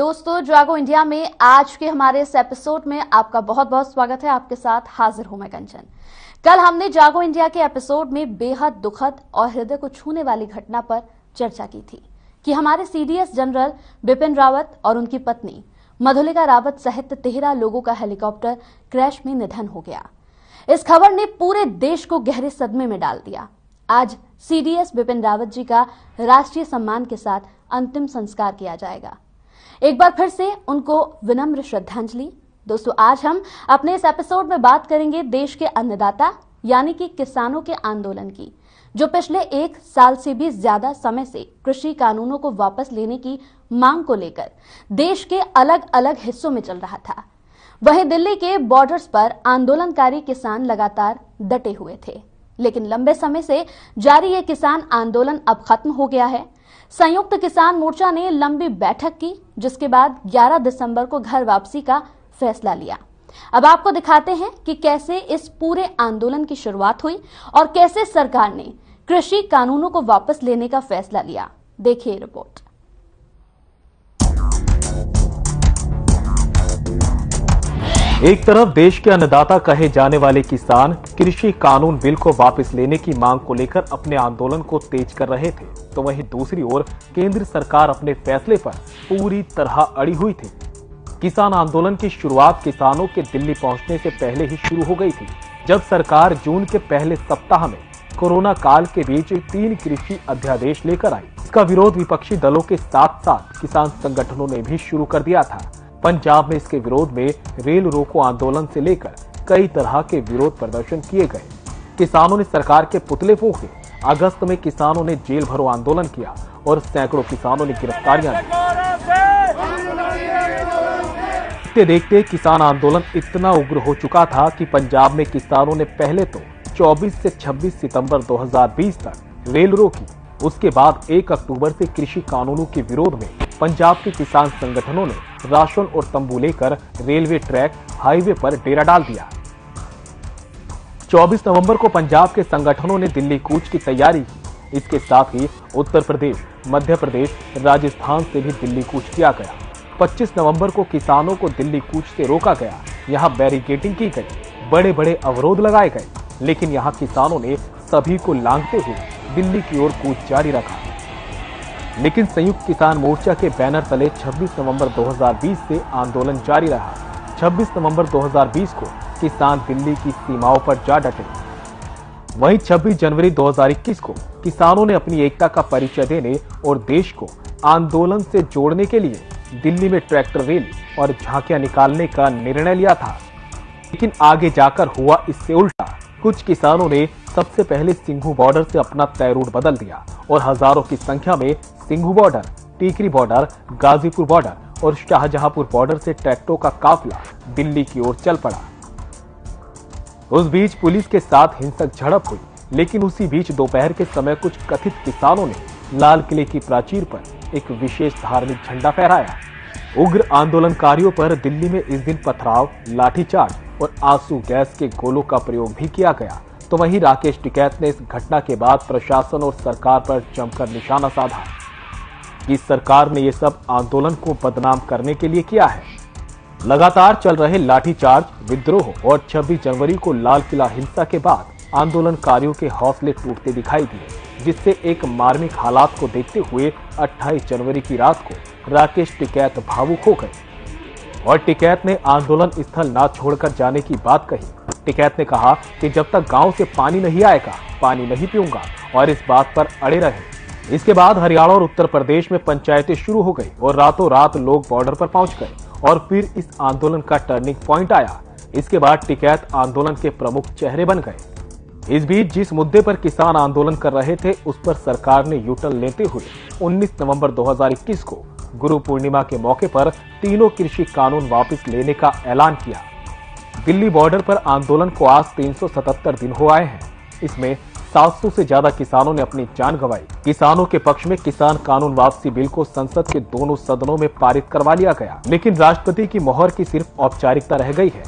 दोस्तों, जागो इंडिया में आज के हमारे इस एपिसोड में आपका बहुत बहुत स्वागत है। आपके साथ हाजिर हूं मैं कंचन। कल हमने जागो इंडिया के एपिसोड में बेहद दुखद और हृदय को छूने वाली घटना पर चर्चा की थी कि हमारे सीडीएस जनरल बिपिन रावत और उनकी पत्नी मधुलिका रावत सहित 13 लोगों का हेलीकॉप्टर क्रैश में निधन हो गया। इस खबर ने पूरे देश को गहरे सदमे में डाल दिया। आज सीडीएस बिपिन रावत जी का राष्ट्रीय सम्मान के साथ अंतिम संस्कार किया जाएगा। एक बार फिर से उनको विनम्र श्रद्धांजलि। दोस्तों, आज हम अपने इस एपिसोड में बात करेंगे देश के अन्नदाता यानी कि किसानों के आंदोलन की, जो पिछले 1 साल से भी ज्यादा समय से कृषि कानूनों को वापस लेने की मांग को लेकर देश के अलग अलग हिस्सों में चल रहा था। वहीं दिल्ली के बॉर्डर्स पर आंदोलनकारी किसान लगातार डटे हुए थे, लेकिन लंबे समय से जारी ये किसान आंदोलन अब खत्म हो गया है। संयुक्त किसान मोर्चा ने लंबी बैठक की, जिसके बाद 11 दिसंबर को घर वापसी का फैसला लिया। अब आपको दिखाते हैं कि कैसे इस पूरे आंदोलन की शुरुआत हुई और कैसे सरकार ने कृषि कानूनों को वापस लेने का फैसला लिया। देखिए रिपोर्ट। एक तरफ देश के अन्नदाता कहे जाने वाले किसान कृषि कानून बिल को वापस लेने की मांग को लेकर अपने आंदोलन को तेज कर रहे थे, तो वहीं दूसरी ओर केंद्र सरकार अपने फैसले पर पूरी तरह अड़ी हुई थी। किसान आंदोलन की शुरुआत किसानों के दिल्ली पहुंचने से पहले ही शुरू हो गई थी, जब सरकार जून के पहले सप्ताह में कोरोना काल के बीच 3 कृषि अध्यादेश लेकर आई। इसका विरोध विपक्षी दलों के साथ साथ किसान संगठनों ने भी शुरू कर दिया था। पंजाब में इसके विरोध में रेल रोको आंदोलन से लेकर कई तरह के विरोध प्रदर्शन किए गए। किसानों ने सरकार के पुतले फूंके। अगस्त में किसानों ने जेल भरो आंदोलन किया और सैकड़ों किसानों ने गिरफ्तारियां दी। देखते देखते किसान आंदोलन इतना उग्र हो चुका था कि पंजाब में किसानों ने पहले तो 24 से 26 सितंबर 2020 तक रेल रोकी। उसके बाद 1 अक्टूबर से कृषि कानूनों के विरोध में पंजाब के किसान संगठनों ने राशन और तंबू लेकर रेलवे ट्रैक हाईवे पर डेरा डाल दिया। 24 नवंबर को पंजाब के संगठनों ने दिल्ली कूच की तैयारी की। इसके साथ ही उत्तर प्रदेश, मध्य प्रदेश, राजस्थान से भी दिल्ली कूच किया गया। 25 नवंबर को किसानों को दिल्ली कूच से रोका गया। यहाँ बैरिकेडिंग की गई, बड़े बड़े अवरोध लगाए गए, लेकिन यहाँ किसानों ने सभी को लांघते हुए दिल्ली की ओर कूच जारी रखा। लेकिन संयुक्त किसान मोर्चा के बैनर तले 26 नवंबर 2020 से आंदोलन जारी रहा। 26 नवंबर 2020 को किसान दिल्ली की सीमाओं पर जा डटे। वहीं 26 जनवरी 2021 को किसानों ने अपनी एकता का परिचय देने और देश को आंदोलन से जोड़ने के लिए दिल्ली में ट्रैक्टर रैली और झांकियां निकालने का निर्णय लिया था। लेकिन आगे जाकर हुआ इससे उल्टा। कुछ किसानों ने सबसे पहले सिंघू बॉर्डर से अपना तय रूट बदल दिया और हजारों की संख्या में Singhu border, Tikri border, Ghazipur border और शाहजहांपुर बॉर्डर से ट्रैक्टरों का काफिला दिल्ली की ओर चल पड़ा। उस बीच पुलिस के साथ हिंसक झड़प हुई, लेकिन उसी बीच दोपहर के समय कुछ कथित किसानों ने लाल किले की प्राचीर पर एक विशेष धार्मिक झंडा फहराया। उग्र आंदोलनकारियों पर दिल्ली में इस दिन पथराव, लाठीचार्ज और आंसू गैस के गोलों का प्रयोग भी किया गया। तो वहीं राकेश टिकैत ने इस घटना के बाद प्रशासन और सरकार पर जमकर निशाना साधा कि सरकार ने ये सब आंदोलन को बदनाम करने के लिए किया है। लगातार चल रहे लाठीचार्ज, विद्रोह और 26 जनवरी को लाल किला हिंसा के बाद आंदोलनकारियों के हौसले टूटते दिखाई दिए, जिससे एक मार्मिक हालात को देखते हुए 28 जनवरी की रात को राकेश टिकैत भावुक हो गए और टिकैत ने आंदोलन स्थल न छोड़कर जाने की बात कही। टिकैत ने कहा कि जब तक गांव से पानी नहीं आएगा, पानी नहीं पीऊंगा और इस बात पर अड़े रहे। इसके बाद हरियाणा और उत्तर प्रदेश में पंचायतें शुरू हो गई और रातों रात लोग बॉर्डर पर पहुंच गए और फिर इस आंदोलन का टर्निंग पॉइंट आया। इसके बाद टिकैत आंदोलन के प्रमुख चेहरे बन गए। इस बीच जिस मुद्दे पर किसान आंदोलन कर रहे थे, उस पर सरकार ने यूटर्न लेते हुए 19 नवंबर 2021 को गुरु पूर्णिमा के मौके पर तीनों कृषि कानून वापस लेने का ऐलान किया। दिल्ली बॉर्डर पर आंदोलन को आज 377 दिन हो आए हैं। इसमें 700 से ज्यादा किसानों ने अपनी जान गंवाई। किसानों के पक्ष में किसान कानून वापसी बिल को संसद के दोनों सदनों में पारित करवा लिया गया, लेकिन राष्ट्रपति की मोहर की सिर्फ औपचारिकता रह गई है।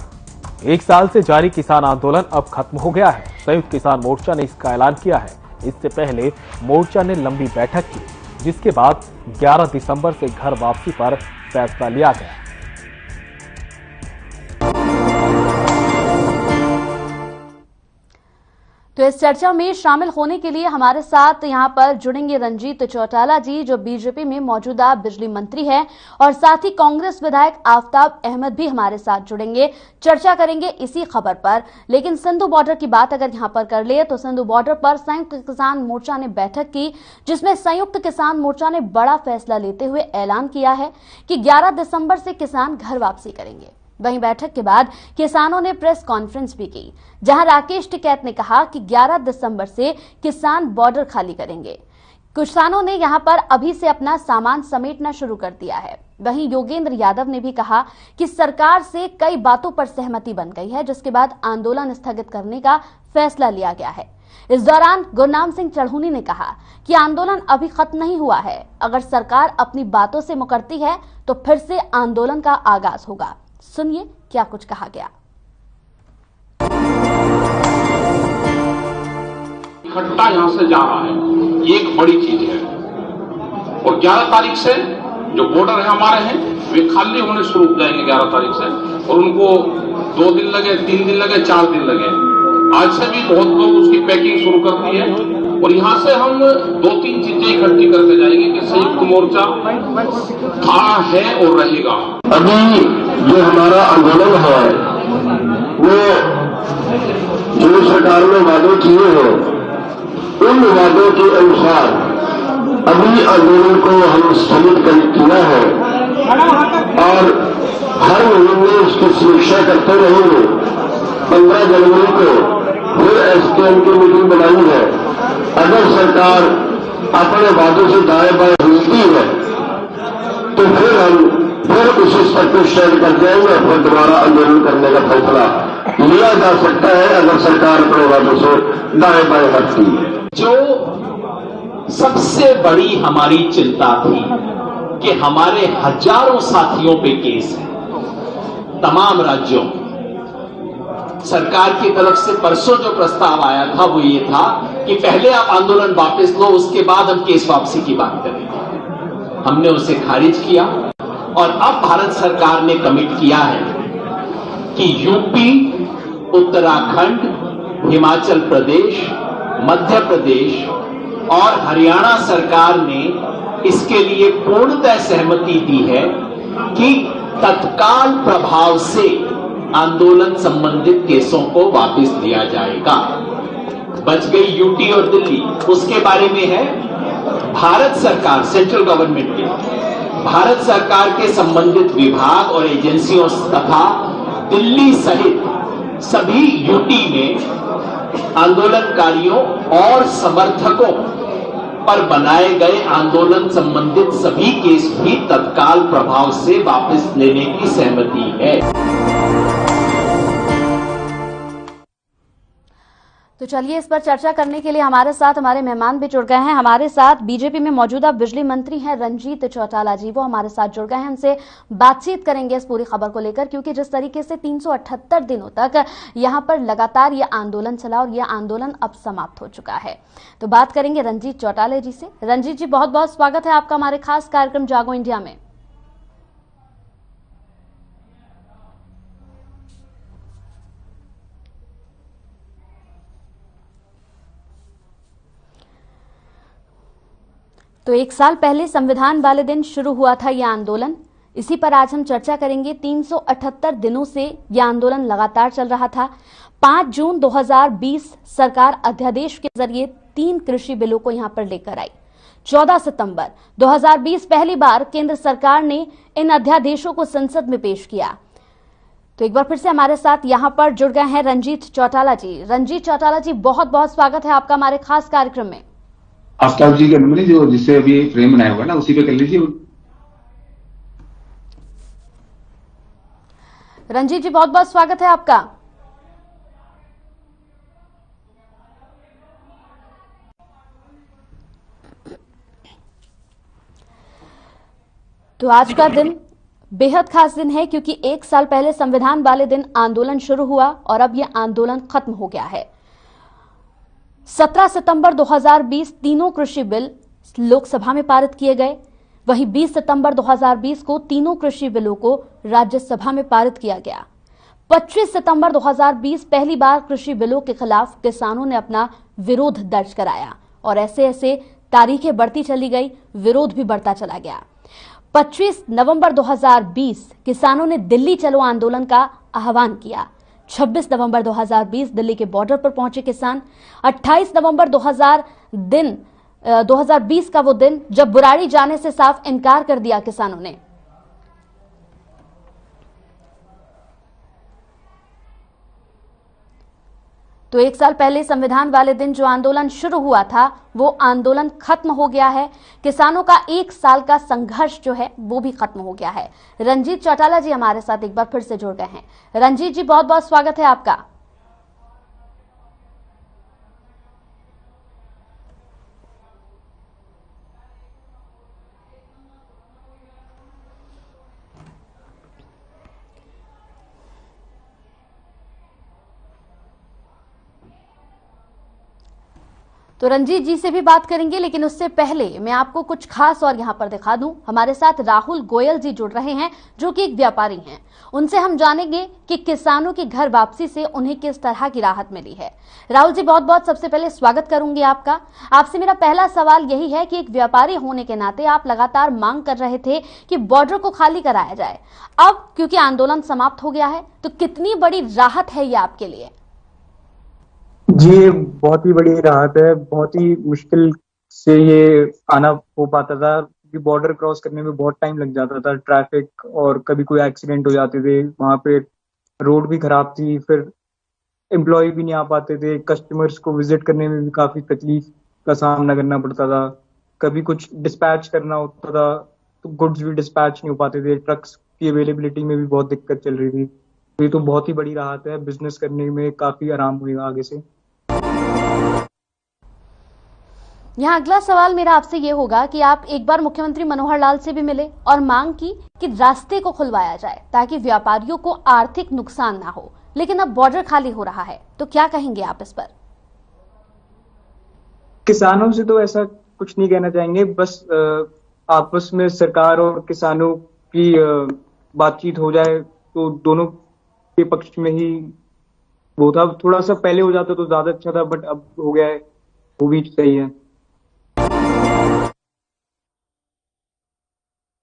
1 साल से जारी किसान आंदोलन अब खत्म हो गया है। संयुक्त किसान मोर्चा ने इसका ऐलान किया है। इससे पहले मोर्चा ने लंबी बैठक की, जिसके बाद 11 दिसंबर से घर वापसी पर फैसला लिया गया। तो इस चर्चा में शामिल होने के लिए हमारे साथ यहां पर जुड़ेंगे रंजीत चौटाला जी, जो बीजेपी में मौजूदा बिजली मंत्री हैं, और साथ ही कांग्रेस विधायक आफताब अहमद भी हमारे साथ जुड़ेंगे। चर्चा करेंगे इसी खबर पर। लेकिन सिंधु बॉर्डर की बात अगर यहां पर कर ले तो सिंधु बॉर्डर पर संयुक्त किसान मोर्चा ने बैठक की, जिसमें संयुक्त किसान मोर्चा ने बड़ा फैसला लेते हुए ऐलान किया है कि 11 दिसंबर से किसान घर वापसी करेंगे। वहीं बैठक के बाद किसानों ने प्रेस कॉन्फ्रेंस भी की, जहां राकेश टिकैत ने कहा कि 11 दिसंबर से किसान बॉर्डर खाली करेंगे। किसानों ने यहां पर अभी से अपना सामान समेटना शुरू कर दिया है। वहीं योगेंद्र यादव ने भी कहा कि सरकार से कई बातों पर सहमति बन गई है, जिसके बाद आंदोलन स्थगित करने का फैसला लिया गया है। इस दौरान गुरनाम सिंह चढ़ूनी ने कहा कि आंदोलन अभी खत्म नहीं हुआ है, अगर सरकार अपनी बातों से मुकरती है तो फिर से आंदोलन का आगाज होगा। सुनिए क्या कुछ कहा गया। इकट्ठा यहाँ से जा रहा है, ये एक बड़ी चीज है। और 11 तारीख से जो बॉर्डर है हमारे हैं वे खाली होने शुरू हो जाएंगे 11 तारीख से, और उनको 2 दिन लगे, 3 दिन लगे, 4 दिन लगे। आज से भी बहुत लोग उसकी पैकिंग शुरू कर दी है। और यहाँ से हम 2-3 चीजें इकट्ठी करके जाएंगे कि संयुक्त मोर्चा था, है और रहेगा। अभी जो हमारा आंदोलन है वो जो सरकार ने वादे किए हैं उन वादों के अनुसार अभी आंदोलन को हम स्थगित किया है और हर महीने उसकी समीक्षा करते रहेंगे। 15 जनवरी को फिर एसकेएम की मीटिंग बनाई है। अगर सरकार अपने वादों से दाएं बाएं हिलती है तो फिर उस स्तर पर स्टैंड कर जाएंगे और फिर दोबारा आंदोलन करने का फैसला लिया जा सकता है, अगर सरकार अपने वादों से दाएं बाएं हटती है। जो सबसे बड़ी हमारी चिंता थी कि हमारे हजारों साथियों पे केस है तमाम राज्यों, सरकार की तरफ से परसों जो प्रस्ताव आया था वो ये था कि पहले आप आंदोलन वापस लो, उसके बाद हम केस वापसी की बात करेंगे। हमने उसे खारिज किया और अब भारत सरकार ने कमिट किया है कि यूपी, उत्तराखंड, हिमाचल प्रदेश, मध्य प्रदेश और हरियाणा सरकार ने इसके लिए पूर्णतः सहमति दी है कि तत्काल प्रभाव से आंदोलन संबंधित केसों को वापस लिया जाएगा। बच गई यूटी और दिल्ली, उसके बारे में है भारत सरकार, सेंट्रल गवर्नमेंट के, भारत सरकार के संबंधित विभाग और एजेंसियों तथा दिल्ली सहित सभी यूटी में आंदोलनकारियों और समर्थकों पर बनाए गए आंदोलन संबंधित सभी केस भी तत्काल प्रभाव से वापस लेने की सहमति है। तो चलिए इस पर चर्चा करने के लिए हमारे साथ हमारे मेहमान भी जुड़ गए हैं। हमारे साथ बीजेपी में मौजूदा बिजली मंत्री हैं रंजीत चौटाला जी, वो हमारे साथ जुड़ गए हैं। उनसे बातचीत करेंगे इस पूरी खबर को लेकर, क्योंकि जिस तरीके से 378 दिनों तक यहां पर लगातार ये आंदोलन चला और ये आंदोलन अब समाप्त हो चुका है। तो बात करेंगे रंजीत चौटाला जी से। रंजीत जी, बहुत बहुत स्वागत है आपका हमारे खास कार्यक्रम जागो इंडिया में। तो 1 साल पहले संविधान वाले दिन शुरू हुआ था यह आंदोलन, इसी पर आज हम चर्चा करेंगे। 378 दिनों से यह आंदोलन लगातार चल रहा था। 5 जून 2020 सरकार अध्यादेश के जरिए 3 कृषि बिलों को यहां पर लेकर आई। 14 सितंबर 2020 पहली बार केंद्र सरकार ने इन अध्यादेशों को संसद में पेश किया। तो एक बार फिर से हमारे साथ यहां पर जुड़ गए हैं रंजीत चौटाला जी। रंजीत चौटाला जी, बहुत बहुत स्वागत है आपका हमारे खास कार्यक्रम में। आफ्ताब जी का नंबर जो जिससे अभी फ्रेम बनाया हुआ ना उसी पे कर लीजिए। रंजीत जी, बहुत बहुत स्वागत है आपका। तो आज का दिन बेहद खास दिन है, क्योंकि 1 साल पहले संविधान वाले दिन आंदोलन शुरू हुआ और अब यह आंदोलन खत्म हो गया है। 17 सितंबर 2020 तीनों कृषि बिल लोकसभा में पारित किए गए। वहीं 20 सितंबर 2020 को तीनों कृषि बिलों को राज्यसभा में पारित किया गया। 25 सितंबर 2020 पहली बार कृषि बिलों के खिलाफ किसानों ने अपना विरोध दर्ज कराया और ऐसे ऐसे तारीखें बढ़ती चली गई, विरोध भी बढ़ता चला गया। 25 नवंबर 2020 किसानों ने दिल्ली चलो आंदोलन का आह्वान किया। 26 नवंबर 2020 दिल्ली के बॉर्डर पर पहुंचे किसान। 28 नवंबर 2020 का वो दिन जब बुराड़ी जाने से साफ इनकार कर दिया किसानों ने। तो एक साल पहले संविधान वाले दिन जो आंदोलन शुरू हुआ था वो आंदोलन खत्म हो गया है। किसानों का एक साल का संघर्ष जो है वो भी खत्म हो गया है। रंजीत चौटाला जी हमारे साथ एक बार फिर से जुड़ गए हैं। रंजीत जी, बहुत बहुत स्वागत है आपका। तो रंजीत जी से भी बात करेंगे, लेकिन उससे पहले मैं आपको कुछ खास और यहां पर दिखा दूं। हमारे साथ राहुल गोयल जी जुड़ रहे हैं जो कि एक व्यापारी हैं। उनसे हम जानेंगे कि किसानों की घर वापसी से उन्हें किस तरह की राहत मिली है। राहुल जी, बहुत बहुत सबसे पहले स्वागत करूंगी आपका। आपसे मेरा पहला सवाल यही है कि एक व्यापारी होने के नाते आप लगातार मांग कर रहे थे कि बॉर्डर को खाली कराया जाए। अब क्योंकि आंदोलन समाप्त हो गया है तो कितनी बड़ी राहत है ये आपके लिए? जी, बहुत ही बड़ी राहत है। बहुत ही मुश्किल से ये आना हो पाता था क्योंकि बॉर्डर क्रॉस करने में बहुत टाइम लग जाता था। ट्रैफिक और कभी कोई एक्सीडेंट हो जाते थे, वहां पे रोड भी खराब थी, फिर एम्प्लॉय भी नहीं आ पाते थे, कस्टमर्स को विजिट करने में भी काफी तकलीफ का सामना करना पड़ता था। कभी कुछ डिस्पैच करना होता था तो गुड्स भी डिस्पैच नहीं हो पाते थे, ट्रक्स की अवेलेबिलिटी में भी बहुत दिक्कत चल रही थी। तो ये तो बहुत ही बड़ी राहत है, बिजनेस करने में काफी आराम होगा आगे से। यहाँ अगला सवाल मेरा आपसे ये होगा कि आप एक बार मुख्यमंत्री मनोहर लाल से भी मिले और मांग की कि रास्ते को खुलवाया जाए ताकि व्यापारियों को आर्थिक नुकसान ना हो, लेकिन अब बॉर्डर खाली हो रहा है, तो क्या कहेंगे आप इस पर? किसानों से तो ऐसा कुछ नहीं कहना चाहेंगे, बस आपस में सरकार और किसानों की बातचीत हो जाए तो दोनों के पक्ष में ही वो था। थोड़ा सा पहले हो जाता तो ज्यादा अच्छा था, बट अब हो गया है, वो भी सही है।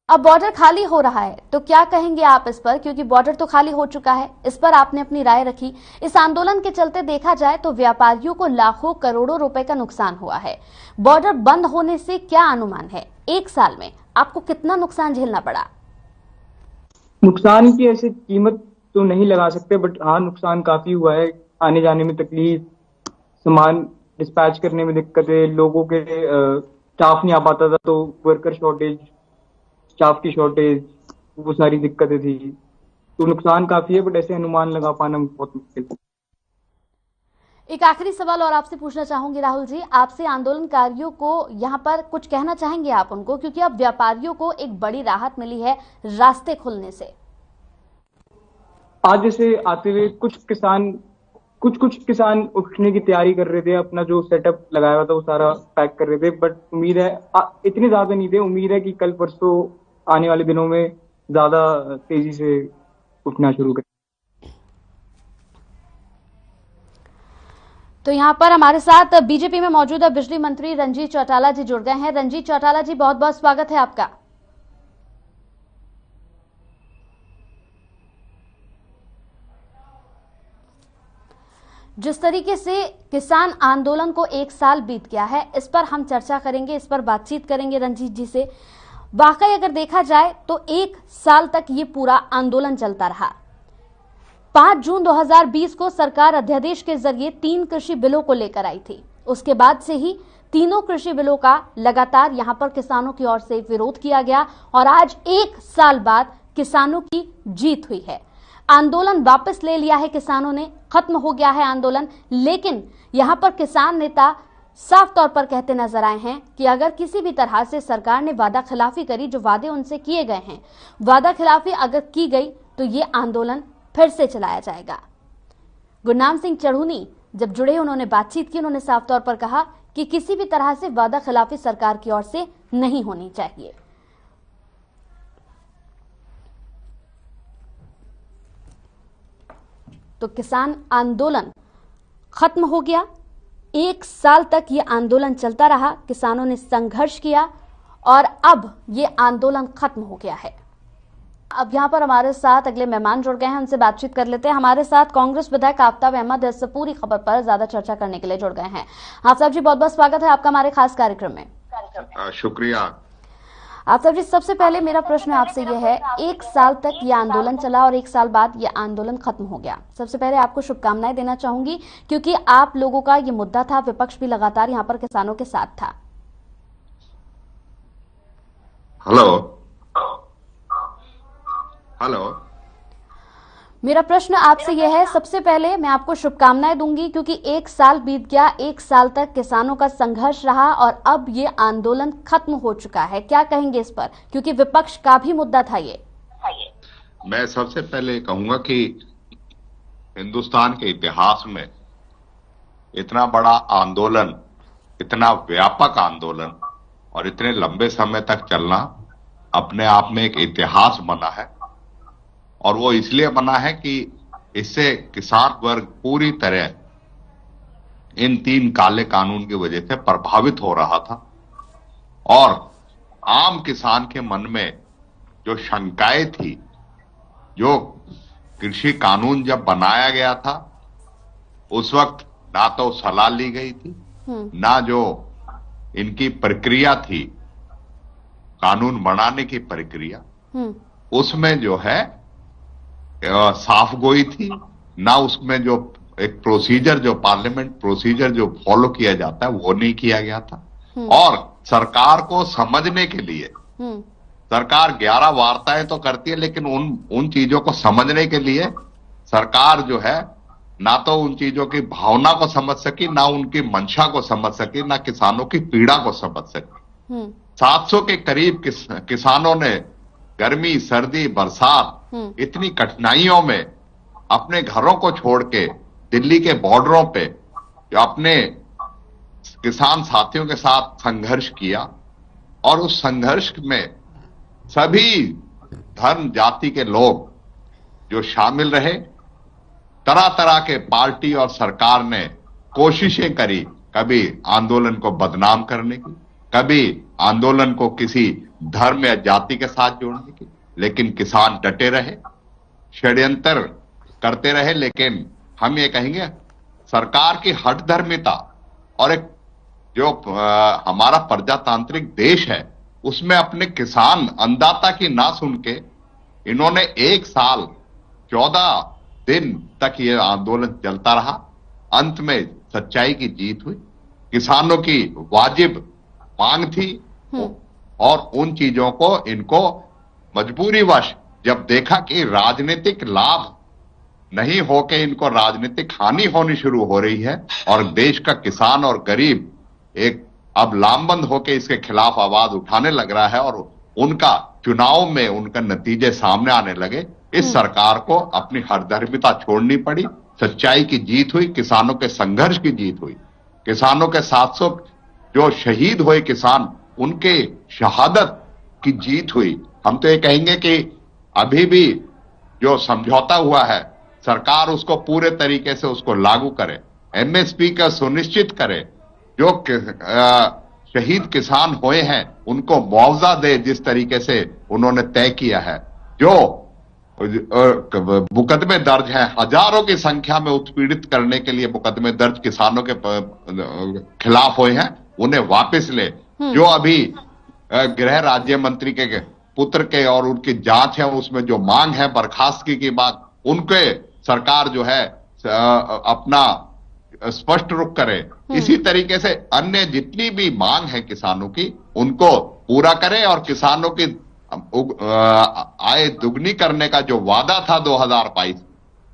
अब बॉर्डर खाली हो रहा है तो क्या कहेंगे आप इस पर? क्योंकि बॉर्डर तो खाली हो चुका है, इस पर आपने अपनी राय रखी। इस आंदोलन के चलते देखा जाए तो व्यापारियों को लाखों करोड़ों रुपए का नुकसान हुआ है। बॉर्डर बंद होने से क्या अनुमान है, एक साल में आपको कितना नुकसान झेलना पड़ा? नुकसान की ऐसी कीमत तो नहीं लगा सकते, बट हाँ नुकसान काफी हुआ है। आने जाने में तकलीफ, सामान डिस्पैच करने में दिक्कतें, लोगों के स्टाफ नहीं आ पाता था तो वर्कर शॉर्टेज, स्टाफ की शॉर्टेज, वो सारी दिक्कतें थी। तो नुकसान काफी है, बट ऐसे अनुमान लगा पाना बहुत मुश्किल है। एक आखिरी सवाल और आपसे पूछना चाहूंगी राहुल जी, आपसे आंदोलनकारियों को यहाँ पर कुछ कहना चाहेंगे आप उनको, क्योंकि अब व्यापारियों को एक बड़ी राहत मिली है रास्ते खुलने से। आज जैसे आते हुए कुछ किसान उठने की तैयारी कर रहे थे, अपना जो सेटअप लगाया हुआ था वो सारा पैक कर रहे थे, बट उम्मीद है इतने ज्यादा नहीं थे। उम्मीद है कि कल परसों आने वाले दिनों में ज्यादा तेजी से उठना शुरू करें। तो यहाँ पर हमारे साथ बीजेपी में मौजूदा बिजली मंत्री रंजीत चौटाला जी जुड़ गए हैं। रंजीत चौटाला जी, बहुत बहुत स्वागत है आपका। जिस तरीके से किसान आंदोलन को एक साल बीत गया है, इस पर हम चर्चा करेंगे, इस पर बातचीत करेंगे रंजीत जी से। वाकई अगर देखा जाए तो एक साल तक ये पूरा आंदोलन चलता रहा। 5 जून 2020 को सरकार अध्यादेश के जरिए 3 कृषि बिलों को लेकर आई थी। उसके बाद से ही तीनों कृषि बिलों का लगातार यहां पर किसानों की ओर से विरोध किया गया और आज एक साल बाद किसानों की जीत हुई है। आंदोलन वापस ले लिया है किसानों ने, खत्म हो गया है आंदोलन। लेकिन यहां पर किसान नेता साफ तौर पर कहते नजर आए हैं कि अगर किसी भी तरह से सरकार ने वादा खिलाफी करी, जो वादे उनसे किए गए हैं, वादा खिलाफी अगर की गई तो ये आंदोलन फिर से चलाया जाएगा। गुरनाम सिंह चढ़ूनी जब जुड़े, उन्होंने बातचीत की, उन्होंने साफ तौर पर कहा कि किसी भी तरह से वादा खिलाफी सरकार की ओर से नहीं होनी चाहिए। तो किसान आंदोलन खत्म हो गया। 1 साल तक ये आंदोलन चलता रहा, किसानों ने संघर्ष किया और अब ये आंदोलन खत्म हो गया है। अब यहाँ पर हमारे साथ अगले मेहमान जुड़ गए हैं, उनसे बातचीत कर लेते हैं। हमारे साथ कांग्रेस विधायक आफ्ताब अहमद इस पूरी खबर पर ज्यादा चर्चा करने के लिए जुड़ गए हैं। आफ्ताब जी, बहुत बहुत स्वागत है आपका हमारे खास कार्यक्रम में। शुक्रिया। आफ्ताब जी, सबसे पहले मेरा प्रश्न आपसे यह है, 1 साल तक ये आंदोलन चला और 1 साल बाद ये आंदोलन खत्म हो गया। सबसे पहले आपको शुभकामनाएं देना चाहूंगी क्योंकि आप लोगों का ये मुद्दा था, विपक्ष भी लगातार यहाँ पर किसानों के साथ था। हेलो, मेरा प्रश्न आपसे यह है, सबसे पहले मैं आपको शुभकामनाएं दूंगी क्योंकि 1 साल बीत गया, 1 साल तक किसानों का संघर्ष रहा और अब ये आंदोलन खत्म हो चुका है। क्या कहेंगे इस पर, क्योंकि विपक्ष का भी मुद्दा था ये? मैं सबसे पहले कहूंगा कि हिंदुस्तान के इतिहास में इतना बड़ा आंदोलन, इतना व्यापक आंदोलन और इतने लंबे समय तक चलना अपने आप में एक इतिहास बना है। और वो इसलिए बना है कि इससे किसान वर्ग पूरी तरह इन 3 काले कानून की वजह से प्रभावित हो रहा था और आम किसान के मन में जो शंकाएं थी, जो कृषि कानून जब बनाया गया था उस वक्त ना तो सलाह ली गई थी, ना जो इनकी प्रक्रिया थी, कानून बनाने की प्रक्रिया, उसमें जो है साफ गोई थी, ना उसमें जो एक प्रोसीजर, जो पार्लियामेंट प्रोसीजर जो फॉलो किया जाता है वो नहीं किया गया था। और सरकार को समझने के लिए सरकार 11 वार्ताएं तो करती है, लेकिन उन चीजों को समझने के लिए सरकार जो है ना तो उन चीजों की भावना को समझ सकी, ना उनकी मंशा को समझ सकी, ना किसानों की पीड़ा को समझ सकी। 700 के करीब किसानों ने गर्मी, सर्दी, बरसात, इतनी कठिनाइयों में अपने घरों को छोड़ के दिल्ली के बॉर्डरों पे अपने किसान साथियों के साथ संघर्ष किया और उस संघर्ष में सभी धर्म जाति के लोग जो शामिल रहे, तरह तरह के पार्टी और सरकार ने कोशिशें करी, कभी आंदोलन को बदनाम करने की, कभी आंदोलन को किसी धर्म या जाति के साथ जोड़ने की, लेकिन किसान डटे रहे, षड्यंत्र करते रहे। लेकिन हम ये कहेंगे सरकार की हठधर्मिता और एक जो हमारा प्रजातांत्रिक देश है उसमें अपने किसान अन्नदाता की ना सुन के इन्होंने 1 साल 14 दिन तक ये आंदोलन चलता रहा। अंत में सच्चाई की जीत हुई, किसानों की वाजिब मांग थी और उन चीजों को इनको मजबूरीवश जब देखा कि राजनीतिक लाभ नहीं होके इनको राजनीतिक हानि होनी शुरू हो रही है और देश का किसान और गरीब एक अब लामबंद होके इसके खिलाफ आवाज उठाने लग रहा है और उनका चुनाव में उनका नतीजे सामने आने लगे, इस सरकार को अपनी हठधर्मिता छोड़नी पड़ी। सच्चाई की जीत हुई, किसानों के संघर्ष की जीत हुई, किसानों के 700 जो शहीद हुए किसान, उनके शहादत की जीत हुई। हम तो ये कहेंगे कि अभी भी जो समझौता हुआ है सरकार उसको पूरे तरीके से उसको लागू करे, एमएसपी का सुनिश्चित करे, जो शहीद किसान हुए हैं उनको मुआवजा दे जिस तरीके से उन्होंने तय किया है। जो मुकदमे दर्ज हैं, हजारों की संख्या में उत्पीड़ित करने के लिए मुकदमे दर्ज किसानों के खिलाफ हुए हैं, उन्हें वापस ले। जो अभी गृह राज्य मंत्री के पुत्र के और उनकी जांच है उसमें जो मांग है बर्खास्तगी की बात, उनके सरकार जो है अपना स्पष्ट रुख करे। इसी तरीके से अन्य जितनी भी मांग है किसानों की उनको पूरा करे और किसानों की आय दुगनी करने का जो वादा था 2022,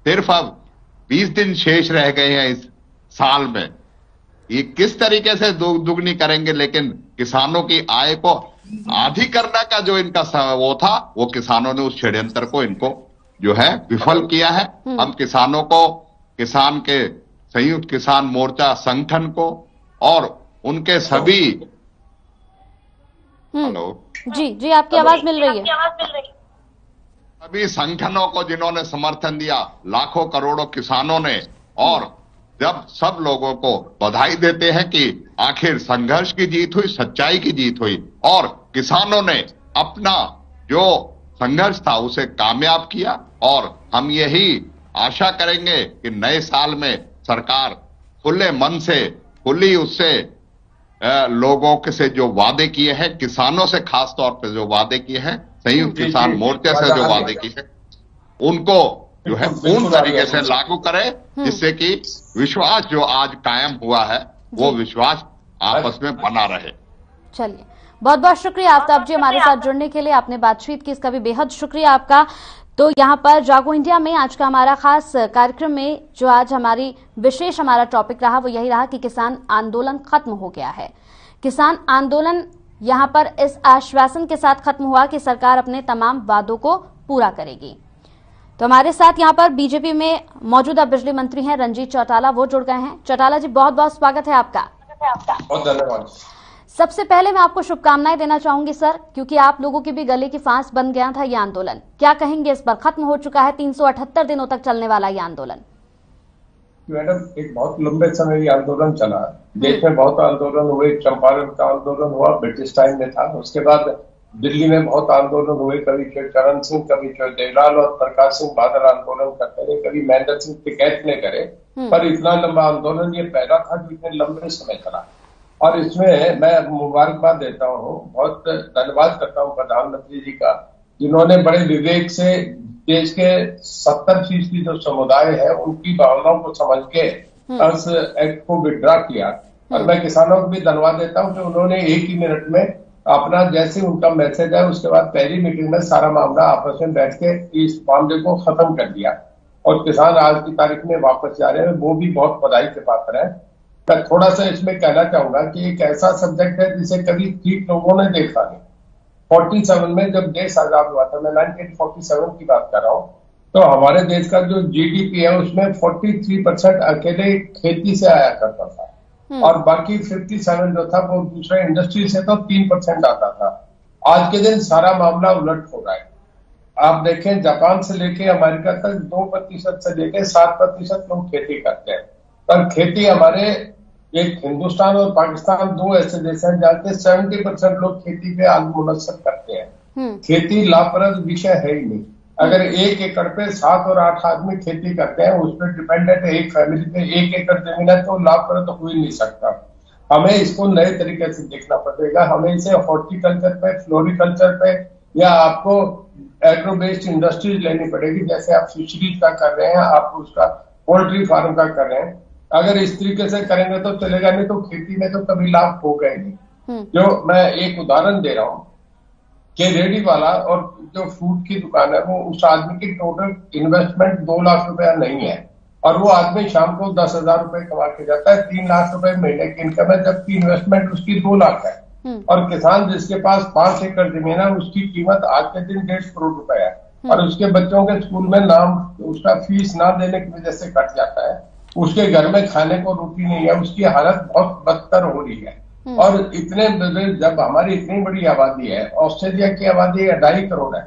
सिर्फ अब 20 दिन शेष रह गए हैं इस साल में, ये किस तरीके से दुगनी करेंगे। लेकिन किसानों की आय को आधी करने का जो इनका वो था, वो किसानों ने उस षड्यंत्र को इनको जो है विफल किया है। हम किसानों को, किसान के संयुक्त किसान मोर्चा संगठन को और उनके सभी जी जी आपकी आवाज मिल रही है। सभी संगठनों को जिन्होंने समर्थन दिया, लाखों करोड़ों किसानों ने, और जब सब लोगों को बधाई देते हैं कि आखिर संघर्ष की जीत हुई, सच्चाई की जीत हुई और किसानों ने अपना जो संघर्ष था उसे कामयाब किया। और हम यही आशा करेंगे कि नए साल में सरकार खुले मन से, खुली उससे लोगों के से जो वादे किए हैं, किसानों से खास तौर पे जो वादे किए हैं, संयुक्त किसान मोर्चे से जो वादे किए हैं, उनको जो है पूर्ण तरीके से लागू करे, जिससे कि विश्वास जो आज कायम हुआ है वो विश्वास आपस में बना रहे। चलिए, बहुत बहुत शुक्रिया आफ्ताब जी हमारे साथ जुड़ने के लिए, आपने बातचीत की, इसका भी बेहद शुक्रिया आपका। तो यहाँ पर जागो इंडिया में आज का हमारा खास कार्यक्रम में जो आज हमारी विशेष हमारा टॉपिक रहा वो यही रहा कि किसान आंदोलन खत्म हो गया है। किसान आंदोलन यहाँ पर इस आश्वासन के साथ खत्म हुआ कि सरकार अपने तमाम वादों को पूरा करेगी। तो हमारे साथ यहाँ पर बीजेपी में मौजूदा बिजली मंत्री हैं रंजीत चौटाला, वो जुड़ गए हैं। चौटाला जी, बहुत बहुत स्वागत है आपका। बहुत धन्यवाद। सबसे पहले मैं आपको शुभकामनाएं देना चाहूंगी सर, क्योंकि आप लोगों की भी गले की फांस बन गया था ये आंदोलन। क्या कहेंगे इस पर? खत्म हो चुका है 378 दिनों तक चलने वाला ये आंदोलन। मैडम, एक बहुत लंबे समय ये आंदोलन चला। देश में बहुत आंदोलन हुए, चंपारण का आंदोलन हुआ, ब्रिटिश टाइम में था। उसके बाद दिल्ली में बहुत आंदोलन हुए, कभी चरण सिंह, कभी देवलाल और प्रकाश सिंह बादल आंदोलन करते रहे, कभी महेंद्र सिंह टिकैत ने करे। पर इतना लंबा आंदोलन ये पहला था जो इतने लंबे समय चला। और इसमें मैं मुबारकबाद देता हूँ, बहुत धन्यवाद करता हूँ प्रधानमंत्री जी का, जिन्होंने बड़े विवेक से देश के 70% जो समुदाय है उनकी भावनाओं को समझ के इस एक्ट को विड्रॉ किया। और मैं किसानों को भी धन्यवाद देता हूँ कि उन्होंने एक ही मिनट में अपना, जैसे उनका मैसेज है उसके बाद पहली मीटिंग में सारा मामला आपस में बैठ के इस मामले को खत्म कर दिया। और किसान आज की तारीख में वापस जा रहे हैं, वो भी बहुत बधाई के पात्र है। मैं थोड़ा सा इसमें कहना चाहूंगा कि एक ऐसा सब्जेक्ट है जिसे कभी ठीक लोगों ने देखा नहीं। 47 में जब देश आजाद हुआ था, मैं 1947 की बात कर रहा हूँ, तो हमारे देश का जो जीडीपी है उसमें 43% अकेले खेती से आया करता था और बाकी 57 जो था वो दूसरे इंडस्ट्री से, तो 3% आता था। आज के दिन सारा मामला उलट हो रहा है। आप देखें, जापान से लेके अमेरिका तक 2% से लेके 7% लोग खेती करते हैं। पर खेती हमारे, एक हिंदुस्तान और पाकिस्तान दो ऐसे देश हैं जहाँ के 70% लोग खेती पे आज मुनस्सब करते हैं। खेती लाभप्रद विषय है ही नहीं। अगर 1 एकड़ पे 7 और 8 आदमी खेती करते हैं, उस पर डिपेंडेंट है एक फैमिली पे 1 एकड़ जमीन है, तो लाभप्रद हो ही नहीं सकता। हमें इसको नए तरीके से देखना पड़ेगा। हमें इसे हॉर्टिकल्चर पे, फ्लोरिकल्चर पे, या आपको एग्रो बेस्ड इंडस्ट्रीज लेनी पड़ेगी, जैसे आप फिशरीज का कर रहे हैं, आप उसका पोल्ट्री फार्म का कर रहे हैं। अगर इस तरीके से करेंगे तो चलेगा, नहीं तो खेती में तो कभी लाभ होगा ही नहीं। जो मैं एक उदाहरण दे रहा हूँ कि रेडी वाला और जो फ्रूट की दुकान है, वो उस आदमी की टोटल इन्वेस्टमेंट 2 लाख रुपया नहीं है, और वो आदमी शाम को 10,000 रुपए कमा के जाता है। 3 लाख रुपए महीने की इनकम है, जबकि इन्वेस्टमेंट उसकी 2 लाख है। और किसान जिसके पास 5 एकड़ जमीन है, उसकी कीमत आज के दिन 1.5 करोड़ रुपए है, और उसके बच्चों के स्कूल में नाम, उसका फीस ना देने की वजह से कट जाता है। उसके घर में खाने को रोटी नहीं है, उसकी हालत बहुत बदतर हो रही है। और इतने, जब हमारी इतनी बड़ी आबादी है, ऑस्ट्रेलिया की आबादी 2.5 करोड़ है,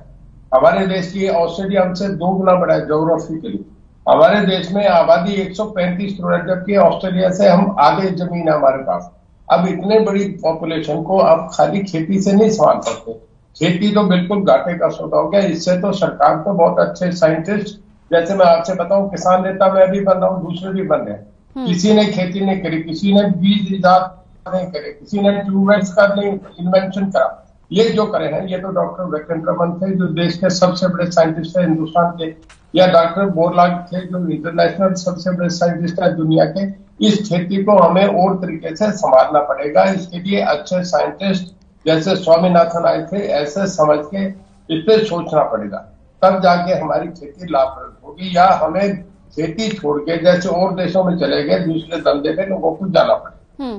हमारे देश की, ऑस्ट्रेलिया हमसे 2 गुना बड़ा है ज्योग्राफिकली। हमारे देश में आबादी 135 करोड़ है, जबकि ऑस्ट्रेलिया से हम आगे जमीन है हमारे पास। अब इतने बड़ी पॉपुलेशन को आप खाली खेती से नहीं संभाल सकते। खेती तो बिल्कुल घाटे का सौदा हो गया। इससे तो सरकार को बहुत अच्छे साइंटिस्ट, जैसे मैं आपसे बताऊं, किसान नेता मैं भी बन रहा हूँ, दूसरे भी बन रहे हैं। किसी ने खेती नहीं करी, किसी ने बीज ईजाद नहीं करे, किसी ने ट्यूबवेल्स का नहीं इन्वेंशन करा। ये जो करे हैं, ये तो डॉक्टर वेंकट रमन थे जो देश के सबसे बड़े साइंटिस्ट है हिंदुस्तान के, या डॉक्टर बोरलाग थे जो इंटरनेशनल सबसे बड़े साइंटिस्ट है दुनिया के। इस खेती को हमें और तरीके से संभालना पड़ेगा। इसके लिए अच्छे साइंटिस्ट जैसे स्वामीनाथन आए थे, ऐसे समझ के इस पे सोचना पड़ेगा, तब जाके हमारी खेती लाभप्रद होगी। या हमें खेती छोड़ के जैसे और देशों में चले गए दूसरे धंधे पे लोगों को जाना पड़ेगा।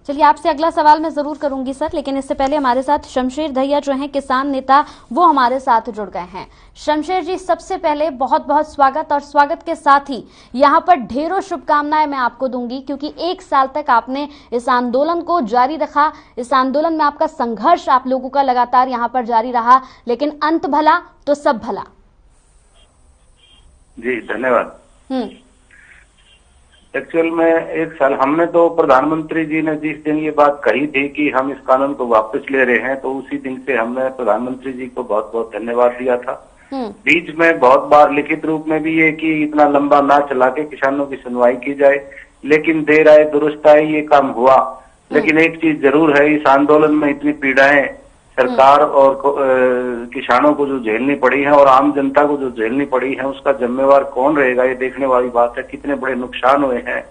चलिए, आपसे अगला सवाल मैं जरूर करूंगी सर, लेकिन इससे पहले हमारे साथ शमशेर दहिया जो हैं किसान नेता, वो हमारे साथ जुड़ गए हैं। शमशेर जी, सबसे पहले बहुत बहुत स्वागत, और स्वागत के साथ ही यहाँ पर ढेरों शुभकामनाएं मैं आपको दूंगी, क्योंकि 1 साल तक आपने इस आंदोलन को जारी रखा। इस आंदोलन में आपका संघर्ष आप लोगों का लगातार यहाँ पर जारी रहा, लेकिन अंत भला तो सब भला। जी धन्यवाद। एक्चुअल में 1 साल हमने तो प्रधानमंत्री जी ने जिस दिन ये बात कही थी कि हम इस कानून को वापस ले रहे हैं, तो उसी दिन से हमने प्रधानमंत्री जी को बहुत बहुत धन्यवाद दिया था। बीच में बहुत बार लिखित रूप में भी ये कि इतना लंबा ना चला के किसानों की सुनवाई की जाए, लेकिन देर आए दुरुस्त आए, ये काम हुआ। लेकिन एक चीज जरूर है, इस आंदोलन में इतनी पीड़ाएं सरकार और किसानों को जो झेलनी पड़ी है और आम जनता को जो झेलनी पड़ी है, उसका जिम्मेवार कौन रहेगा, ये देखने वाली बात है। कितने बड़े नुकसान हुए हैं,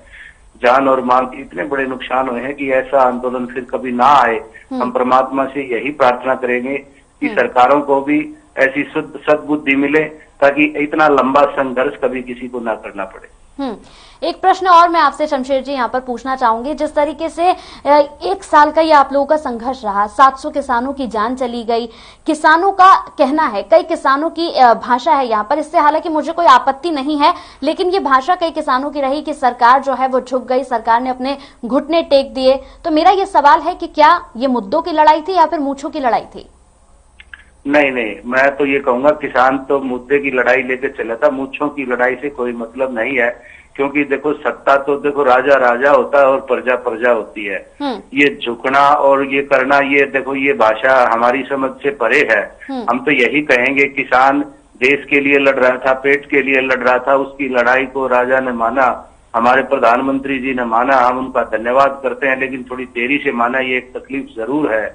जान और माल के इतने बड़े नुकसान हुए हैं कि ऐसा आंदोलन फिर कभी ना आए। हम परमात्मा से यही प्रार्थना करेंगे कि सरकारों को भी ऐसी सद्बुद्धि मिले, ताकि इतना लंबा संघर्ष कभी किसी को ना करना पड़े। एक प्रश्न और मैं आपसे शमशेर जी यहाँ पर पूछना चाहूंगी। जिस तरीके से 1 साल का ये आप लोगों का संघर्ष रहा, 700 किसानों की जान चली गई, किसानों का कहना है, कई किसानों की भाषा है यहाँ पर, इससे हालांकि मुझे कोई आपत्ति नहीं है, लेकिन ये भाषा कई किसानों की रही कि सरकार जो है वो झुक गई, सरकार ने अपने घुटने टेक दिए। तो मेरा ये सवाल है कि क्या ये मुद्दों की लड़ाई थी या फिर मूंछों की लड़ाई थी? नहीं, मैं तो ये कहूंगा किसान तो मुद्दे की लड़ाई लेके चला था, मूंछों की लड़ाई से कोई मतलब नहीं है। क्योंकि देखो, सत्ता तो देखो राजा राजा होता है और प्रजा प्रजा होती है। ये झुकना और ये करना, ये देखो, ये भाषा हमारी समझ से परे है। हम तो यही कहेंगे, किसान देश के लिए लड़ रहा था, पेट के लिए लड़ रहा था, उसकी लड़ाई को राजा ने माना, हमारे प्रधानमंत्री जी ने माना, हम उनका धन्यवाद करते हैं। लेकिन थोड़ी देरी से माना, ये एक तकलीफ जरूर है,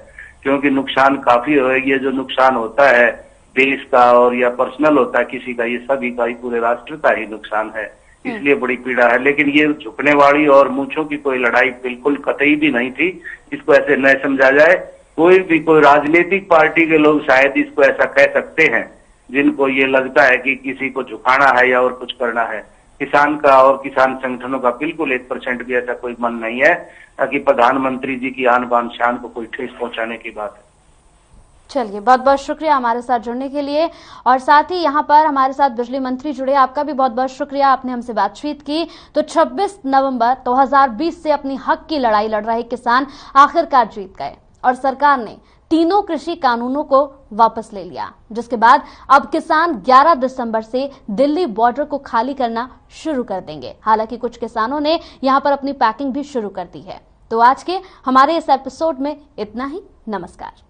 क्योंकि नुकसान काफी होगी। ये जो नुकसान होता है देश का और या पर्सनल होता है किसी का, ये सभी का ही, पूरे राष्ट्र का ही नुकसान है, इसलिए बड़ी पीड़ा है। लेकिन ये झुकने वाली और मूंछों की कोई लड़ाई बिल्कुल कतई भी नहीं थी, इसको ऐसे न समझा जाए। कोई राजनीतिक पार्टी के लोग शायद इसको ऐसा कह सकते हैं, जिनको ये लगता है कि किसी को झुकाना है या और कुछ करना है। किसान का और किसान संगठनों का बिल्कुल 1% भी ऐसा कोई मन नहीं है, ताकि प्रधानमंत्री जी की आन बान शान को कोई ठेस पहुंचाने की बात है। चलिए, बहुत बहुत शुक्रिया हमारे साथ जुड़ने के लिए, और साथ ही यहाँ पर हमारे साथ बिजली मंत्री जुड़े, आपका भी बहुत बहुत शुक्रिया, आपने हमसे बातचीत की। तो 26 नवंबर 2020 से अपनी हक की लड़ाई लड़ रहे किसान आखिरकार जीत गए, और सरकार ने तीनों कृषि कानूनों को वापस ले लिया, जिसके बाद अब किसान 11 दिसंबर से दिल्ली बॉर्डर को खाली करना शुरू कर देंगे। हालांकि कुछ किसानों ने यहाँ पर अपनी पैकिंग भी शुरू कर दी है। तो आज के हमारे इस एपिसोड में इतना ही। नमस्कार।